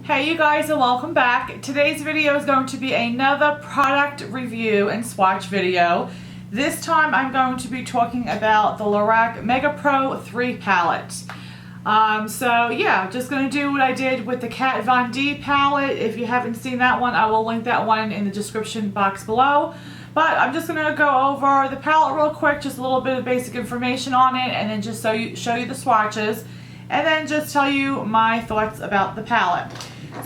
Hey you guys, and welcome back. Today's video is going to be another product review and swatch video. This time I'm going to be talking about the Lorac Mega Pro 3 palette. So yeah, just going to do what I did with the Kat Von D palette. If you haven't seen that one, I will link that one in the description box below. But I'm just going to go over the palette real quick, just a little bit of basic information on it, and then just show you the swatches, and then just tell you my thoughts about the palette.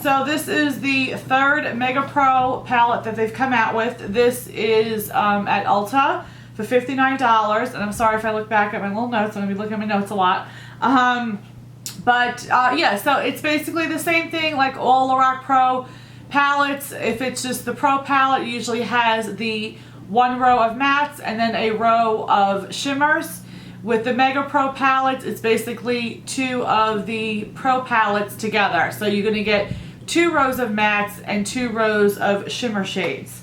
So this is the third Mega Pro palette that they've come out with. This is at Ulta for $59, and I'm sorry if I look back at my little notes. I'm going to be looking at my notes a lot. Yeah, so it's basically the same thing like all Lorac Pro palettes. If it's just the Pro palette, it usually has the one row of mattes and then a row of shimmers. With the Mega Pro palettes, it's basically two of the Pro palettes together. So you're going to get 2 rows of mattes and 2 rows of shimmer shades.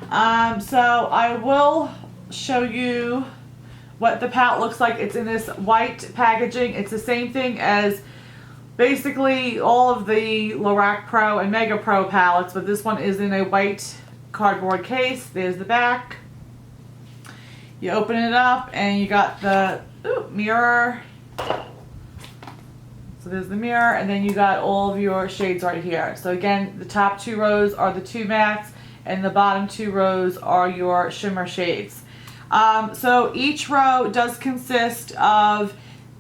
So I will show you what the palette looks like. It's in this white packaging. It's the same thing as basically all of the Lorac Pro and Mega Pro palettes, but this one is in a white cardboard case. There's the back. You open it up and you got the mirror. So there's the mirror, and then you got all of your shades right here. So again, the top 2 rows are the 2 mattes, and the bottom 2 rows are your shimmer shades. So each row does consist of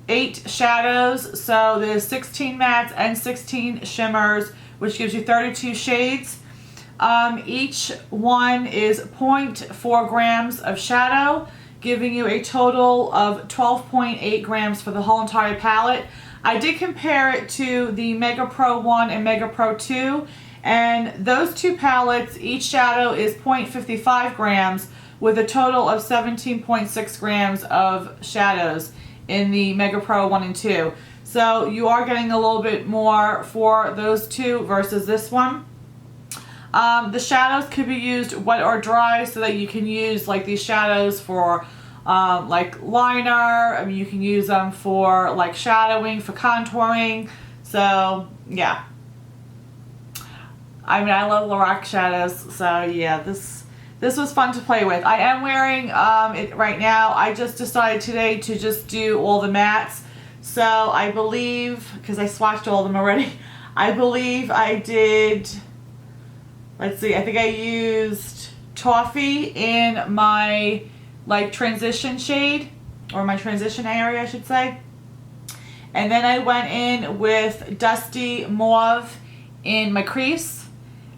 8 shadows. So there's 16 mattes and 16 shimmers, which gives you 32 shades. Each one is 0.4 grams of shadow, giving you a total of 12.8 grams for the whole entire palette. I did compare it to the Mega Pro 1 and Mega Pro 2, and those 2 palettes, each shadow is 0.55 grams with a total of 17.6 grams of shadows in the Mega Pro 1 and 2. So you are getting a little bit more for those 2 versus this one. The shadows could be used wet or dry, so that you can use like these shadows for like liner. I mean, you can use them for like shadowing, for contouring. So yeah, I mean, I love Lorac shadows, so yeah, this was fun to play with. I am wearing it right now. I just decided today to just do all the mattes. So I believe, because I swatched all of them already, I believe I did, let's see, I think I used Toffee in my like transition shade, or my transition area I should say. And then I went in with Dusty Mauve in my crease.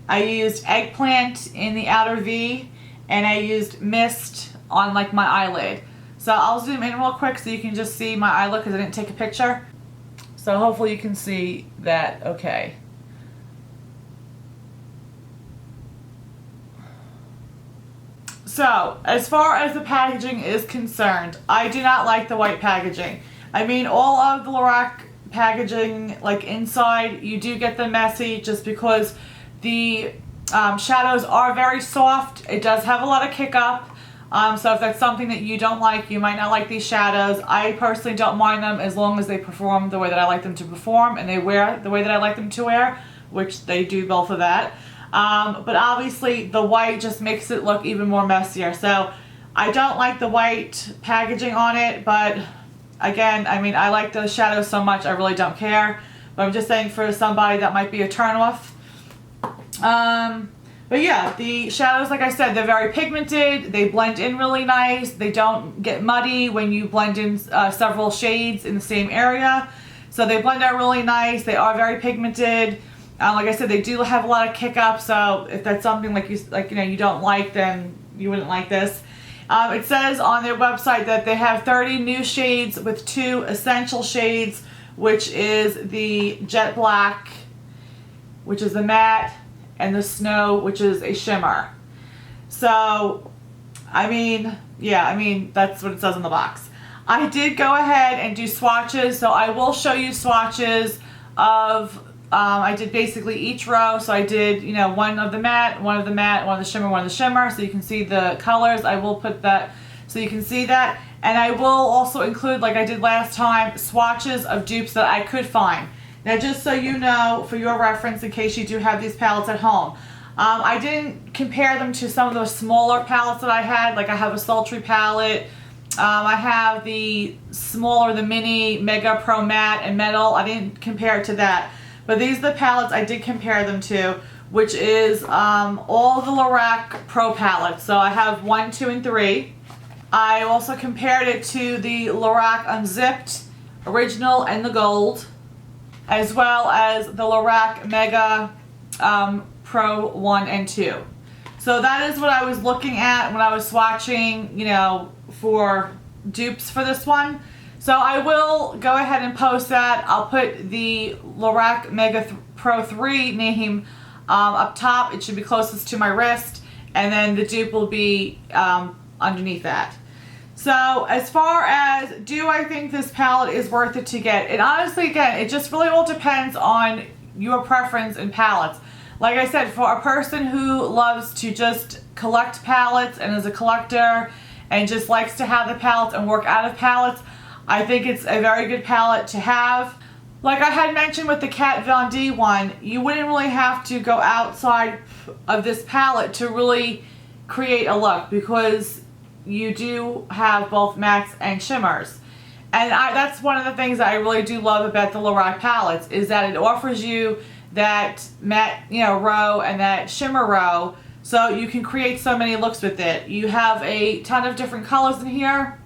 I used Eggplant in the outer V, and I used Mist on like my eyelid. So I'll zoom in real quick so you can just see my eyelid because I didn't take a picture. So hopefully you can see that okay. So, as far as the packaging is concerned, I do not like the white packaging. I mean, all of the Lorac packaging, like inside, you do get them messy just because the shadows are very soft. It does have a lot of kick up. So if that's something that you don't like, you might not like these shadows. I personally don't mind them as long as they perform the way that I like them to perform, and they wear the way that I like them to wear, which they do both of that. But obviously the white just makes it look even more messier. So I don't like the white packaging on it, but again, I mean, I like the shadows so much I really don't care. But I'm just saying for somebody that might be a turnoff. But yeah, the shadows, like I said, they're very pigmented. They blend in really nice. They don't get muddy when you blend in several shades in the same area. So they blend out really nice. They are very pigmented. Like I said, they do have a lot of kick up, so if that's something like you don't like, then you wouldn't like this. It says on their website that they have 30 new shades with 2 essential shades, which is the Jet Black, which is a matte, and the Snow, which is a shimmer. So, I mean, yeah, I mean, that's what it says on the box. I did go ahead and do swatches, so I will show you swatches of I did basically each row. So I did, one of the matte, one of the matte, one of the shimmer, one of the shimmer. So you can see the colors. I will put that so you can see that. And I will also include, like I did last time, swatches of dupes that I could find. Now, just so you know, for your reference, in case you do have these palettes at home, I didn't compare them to some of the smaller palettes that I had. Like I have a sultry palette. I have the smaller, the mini Mega Pro Matte and Metal. I didn't compare it to that. But these are the palettes I did compare them to, which is all the Lorac Pro palettes. So I have 1, 2, and 3. I also compared it to the Lorac Unzipped Original and the Gold, as well as the Lorac Mega Pro 1 and 2. So that is what I was looking at when I was swatching, you know, for dupes for this one. So I will go ahead and post that. I'll put the Lorac Mega Pro 3 name up top. It should be closest to my wrist, and then the dupe will be underneath that. So as far as, do I think this palette is worth it to get? And honestly, again, it just really all depends on your preference in palettes. Like I said, for a person who loves to just collect palettes and is a collector and just likes to have the palettes and work out of palettes, I think it's a very good palette to have. Like I had mentioned with the Kat Von D one, you wouldn't really have to go outside of this palette to really create a look, because you do have both mattes and shimmers. And that's one of the things that I really do love about the Lorac palettes, is that it offers you that matte, you know, row and that shimmer row, so you can create so many looks with it. You have a ton of different colors in here,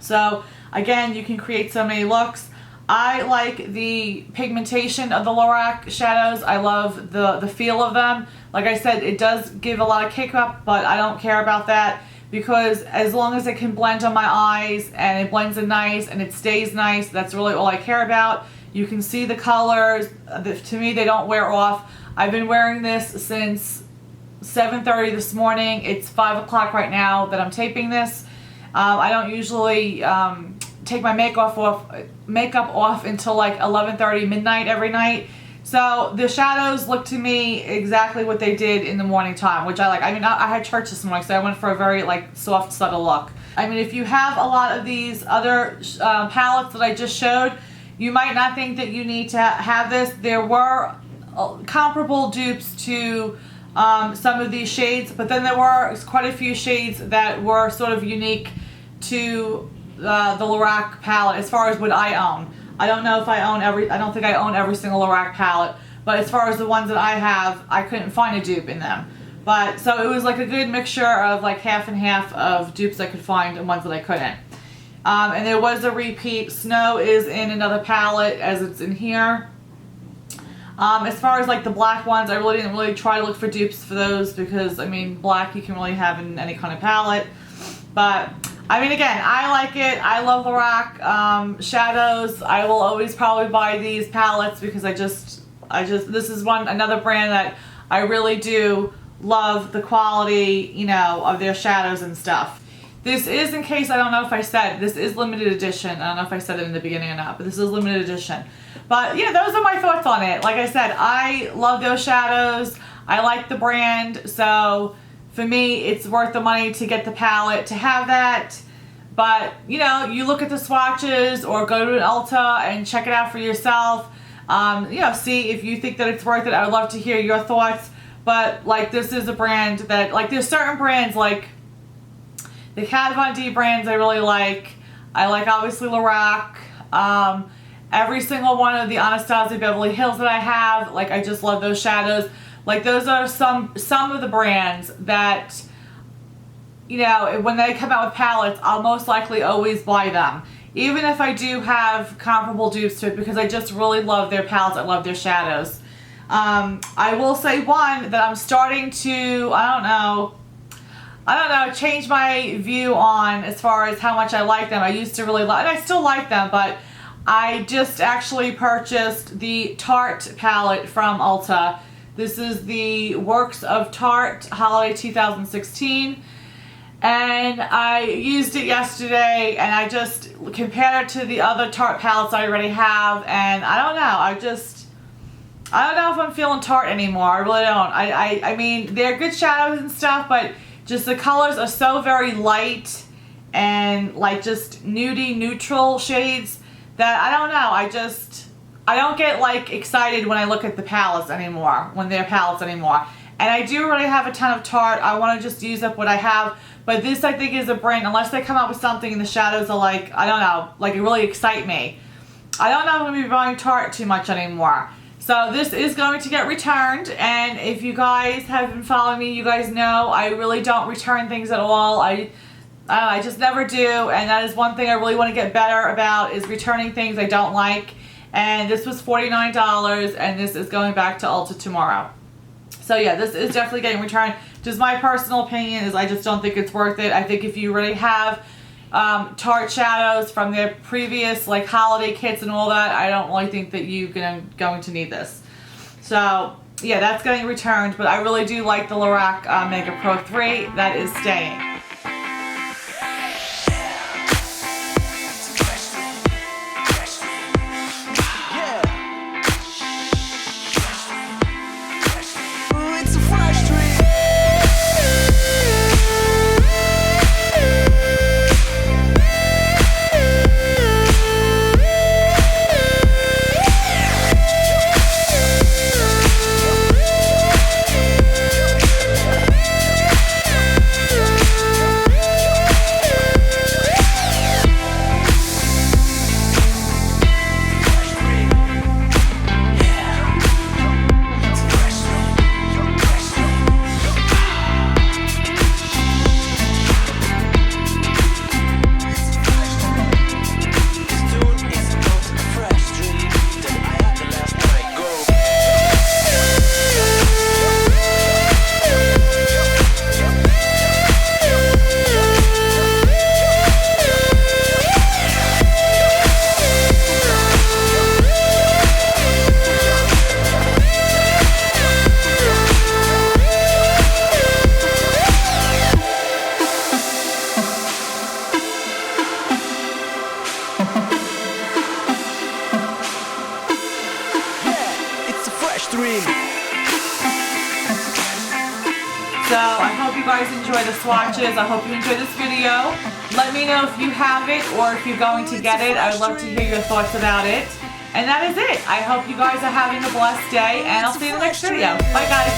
so again, you can create so many looks. I like the pigmentation of the Lorac shadows. I love the feel of them. Like I said, it does give a lot of kick up, but I don't care about that, because as long as it can blend on my eyes and it blends in nice and it stays nice, that's really all I care about. You can see the colors. To me, they don't wear off. I've been wearing this since 7:30 this morning. It's 5 o'clock right now that I'm taping this. I don't usually take my makeup off until like 11:30 midnight every night. So the shadows look to me exactly what they did in the morning time, which I like. I mean, I had church this morning, so I went for a very like soft, subtle look. I mean, if you have a lot of these other palettes that I just showed, you might not think that you need to have this. There were comparable dupes to some of these shades, but then there were quite a few shades that were sort of unique to the Lorac palette as far as what I own. I don't know if I own I don't think I own every single Lorac palette, but as far as the ones that I have, I couldn't find a dupe in them. But so it was like a good mixture of like half and half of dupes I could find and ones that I couldn't. And there was a repeat. Snow is in another palette as it's in here. As far as like the black ones, I really didn't really try to look for dupes for those, because I mean, black you can really have in any kind of palette. But I mean, again, I like it. I love Lorac shadows. I will always probably buy these palettes because this is another brand that I really do love the quality, you know, of their shadows and stuff. This is, in case I don't know if I said, this is limited edition. I don't know if I said it in the beginning or not, but this is limited edition. But yeah, those are my thoughts on it. Like I said, I love those shadows. I like the brand, so for me, it's worth the money to get the palette to have that. But, you know, you look at the swatches or go to an Ulta and check it out for yourself. You know, see if you think that it's worth it. I would love to hear your thoughts. But, like, this is a brand that, like, there's certain brands, like the Kat Von D brands I really like. I like, obviously, Lorac. Every single one of the Anastasia Beverly Hills that I have, like, I just love those shadows. Like, those are some of the brands that, you know, when they come out with palettes, I'll most likely always buy them. Even if I do have comparable dupes to it, because I just really love their palettes. I love their shadows. I will say one that I'm starting to, I don't know, change my view on as far as how much I like them. I used to really like, and I still like them, but I just actually purchased the Tarte palette from Ulta. This is the Works of Tarte Holiday 2016. And I used it yesterday, and I just compared it to the other Tarte palettes I already have, and I don't know, I don't know if I'm feeling Tarte anymore. I really don't. I mean, they're good shadows and stuff, but just the colors are so very light and like just nudie, neutral shades that I don't know. I don't get like excited when I look at the palettes anymore, when they're palettes anymore. And I do already have a ton of Tarte. I want to just use up what I have. But this, I think, is a brand, unless they come out with something and the shadows are like, I don't know, like it really excite me. I don't know if I'm going to be buying Tarte too much anymore. So this is going to get returned. And if you guys have been following me, you guys know I really don't return things at all. I just never do. And that is one thing I really want to get better about, is returning things I don't like. And this was $49, and this is going back to Ulta tomorrow. So yeah, this is definitely getting returned. Just my personal opinion is I just don't think it's worth it. I think if you already have Tarte shadows from their previous like holiday kits and all that, I don't really think that you're going to need this. So yeah, that's getting returned, but I really do like the Lorac Mega Pro 3. That is staying. So I hope you guys enjoy the swatches. I hope you enjoyed this video. Let me know if you have it or if you're going to get it. I would love to hear your thoughts about it. And that is it. I hope you guys are having a blessed day, and I'll see you in the next video. Bye guys.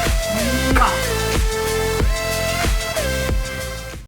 Mwah.